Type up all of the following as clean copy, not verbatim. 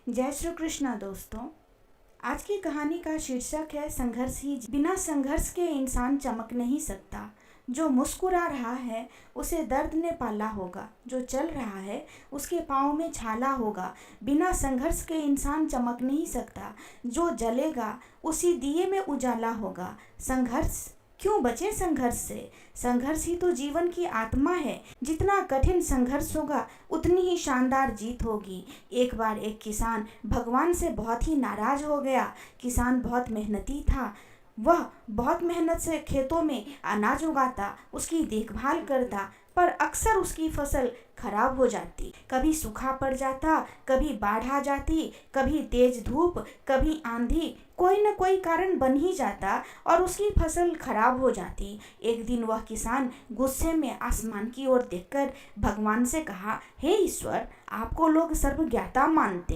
जय श्री कृष्णा दोस्तों। आज की कहानी का शीर्षक है संघर्ष ही। बिना संघर्ष के इंसान चमक नहीं सकता। जो मुस्कुरा रहा है उसे दर्द ने पाला होगा, जो चल रहा है उसके पाँव में छाला होगा। बिना संघर्ष के इंसान चमक नहीं सकता। जो जलेगा उसी दिए में उजाला होगा। संघर्ष क्यों बचे संघर्ष से? संघर्ष ही तो जीवन की आत्मा है। जितना कठिन संघर्ष होगा उतनी ही शानदार जीत होगी। एक बार एक किसान भगवान से बहुत ही नाराज हो गया। किसान बहुत मेहनती था। वह बहुत मेहनत से खेतों में अनाज उगाता, उसकी देखभाल करता, पर अक्सर उसकी फसल खराब हो जाती। कभी सूखा पड़ जाता, कभी बाढ़ आ जाती, कभी तेज धूप, कभी आंधी, कोई न कोई कारण बन ही जाता और उसकी फसल खराब हो जाती। एक दिन वह किसान गुस्से में आसमान की ओर देखकर भगवान से कहा, हे ईश्वर, आपको लोग सर्वज्ञाता मानते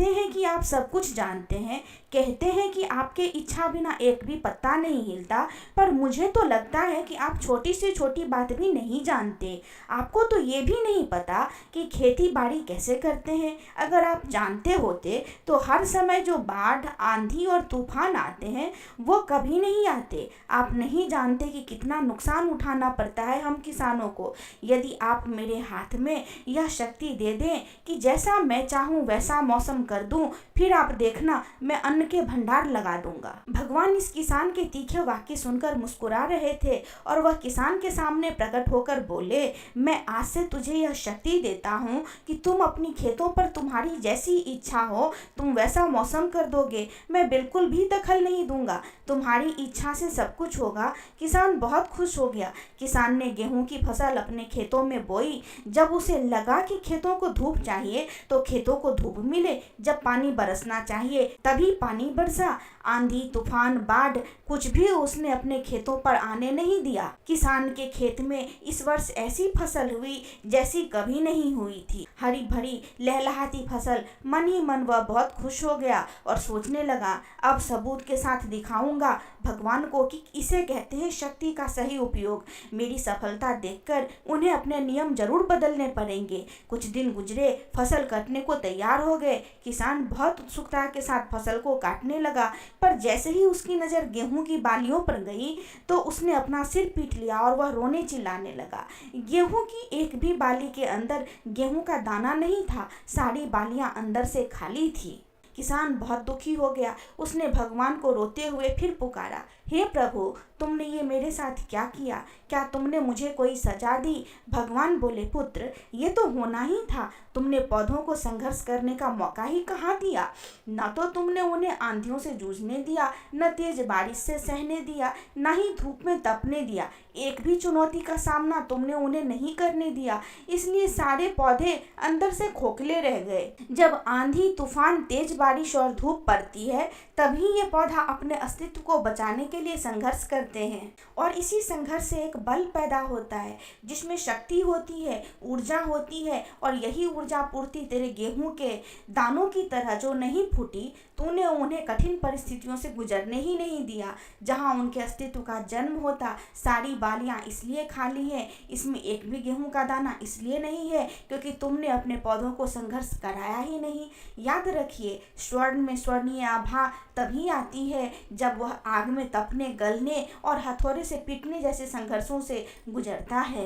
हैं कि आप सब कुछ जानते हैं, कहते हैं कि आपके इच्छा बिना एक भी पत्ता नहीं हिलता, पर मुझे तो लगता है कि आप छोटी से छोटी बात भी नहीं जानते। आपको तो ये भी नहीं पता कि खेती बाड़ी कैसे करते हैं। अगर आप जानते होते तो हर समय जो बाढ़, आंधी और तूफान आते हैं वो कभी नहीं आते। आप नहीं जानते कि कितना नुकसान उठाना पड़ता है हम किसानों को। यदि आप मेरे हाथ में यह शक्ति दे दें कि जैसा मैं चाहूँ वैसा मौसम कर दूं, फिर आप देखना मैं अन्न के भंडार लगा दूंगा। भगवान इस किसान के तीखे वाक्य सुनकर मुस्कुरा रहे थे और वह किसान के सामने प्रकट होकर बोले, मैं आज से तुझे यह शक्ति देता हूँ कि तुम अपनी खेतों पर तुम्हारी जैसी इच्छा हो तुम वैसा मौसम कर दोगे। मैं बिल्कुल भी दखल नहीं दूंगा। तुम्हारी इच्छा से सब कुछ होगा। किसान बहुत खुश हो गया। किसान ने गेहूं की फसल अपने खेतों में बोई। जब उसे लगा कि खेतों को धूप चाहिए तो खेतों को धूप मिले, जब पानी बरसना चाहिए तभी पानी बरसा। आंधी, तूफान, बाढ़ कुछ भी उसने अपने खेतों पर आने नहीं दिया। किसान के खेत में इस वर्ष ऐसी फसल हुई जैसी कभी नहीं हुई थी। हरी भरी लहलहाती फसल। मन ही मन वह बहुत खुश हो गया और सोचने लगा, अब सबूत के साथ दिखाऊंगा भगवान को कि इसे कहते हैं शक्ति का सही उपयोग। मेरी सफलता देखकर उन्हें अपने नियम जरूर बदलने पड़ेंगे। कुछ दिन गुजरे, फसल कटने को तैयार हो गए। किसान बहुत उत्सुकता के साथ फसल को काटने लगा, पर जैसे ही उसकी नज़र गेहूं की बालियों पर गई तो उसने अपना सिर पीट लिया और वह रोने चिल्लाने लगा। गेहूं की एक भी बाली के अंदर गेहूं का दाना नहीं था। सारी बालियां अंदर से खाली थी। किसान बहुत दुखी हो गया। उसने भगवान को रोते हुए फिर पुकारा, हे प्रभु, तुमने ये मेरे साथ क्या किया? क्या तुमने मुझे कोई सजा दी? भगवान बोले, पुत्र, ये तो होना ही था। तुमने पौधों को संघर्ष करने का मौका ही कहाँ दिया? न तो तुमने उन्हें आंधियों से जूझने दिया, न तेज बारिश से सहने दिया, न ही धूप में तपने दिया। एक भी चुनौती का सामना तुमने उन्हें नहीं करने दिया। इसलिए सारे पौधे अंदर से खोखले रह गए। जब आंधी, तूफान, तेज बारिश और धूप पड़ती है तभी ये पौधा अपने अस्तित्व को बचाने के लिए संघर्ष करते हैं। और इसी संघर्ष से एक बल पैदा होता है जिसमें शक्ति होती है, ऊर्जा होती है। और यही ऊर्जा पूर्ति तेरे गेहूं के दानों की तरह जो नहीं फूटी, तूने उन्हें कठिन परिस्थितियों से गुजरने ही नहीं दिया। जहां उनके अस्तित्व का जन्म होता, सारी बालियां इसलिए खाली हैं, इसमें एक भी गेहूं का दाना इसलिए नहीं है क्योंकि तुमने अपने पौधों को संघर्ष कराया ही नहीं। याद रखिए, स्वर्ण में स्वर्णीय आभा तभी आती है जब वह आग में तपने, गलने और हथौड़े से पीटने जैसे संघर्षों से गुजरता है।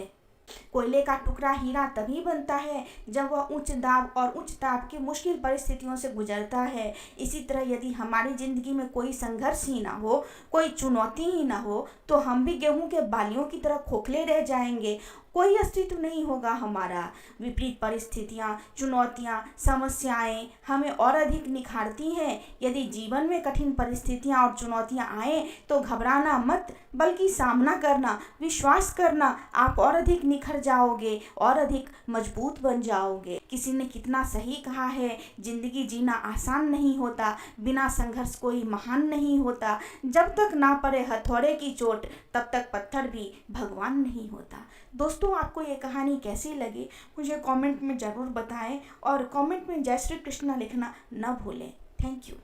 कोयले का टुकड़ा हीरा तभी बनता है जब वह उच्च दाब और उच्च ताप की मुश्किल परिस्थितियों से गुजरता है। इसी तरह यदि हमारी जिंदगी में कोई संघर्ष ही ना हो, कोई चुनौती ही ना हो, तो हम भी गेहूं के बालियों की तरह खोखले रह जाएंगे। कोई अस्तित्व नहीं होगा हमारा। विपरीत परिस्थितियाँ, चुनौतियाँ, समस्याएं हमें और अधिक निखारती हैं। यदि जीवन में कठिन परिस्थितियाँ और चुनौतियाँ आए तो घबराना मत, बल्कि सामना करना, विश्वास करना। आप और अधिक निखर जाओगे और अधिक मजबूत बन जाओगे। किसी ने कितना सही कहा है, जिंदगी जीना आसान नहीं होता, बिना संघर्ष कोई महान नहीं होता। जब तक ना पड़े हथौड़े की चोट तब तक पत्थर भी भगवान नहीं होता। दोस्तों, आपको ये कहानी कैसी लगी मुझे कमेंट में ज़रूर बताएं और कमेंट में जय श्री कृष्णा लिखना न भूलें। Thank you.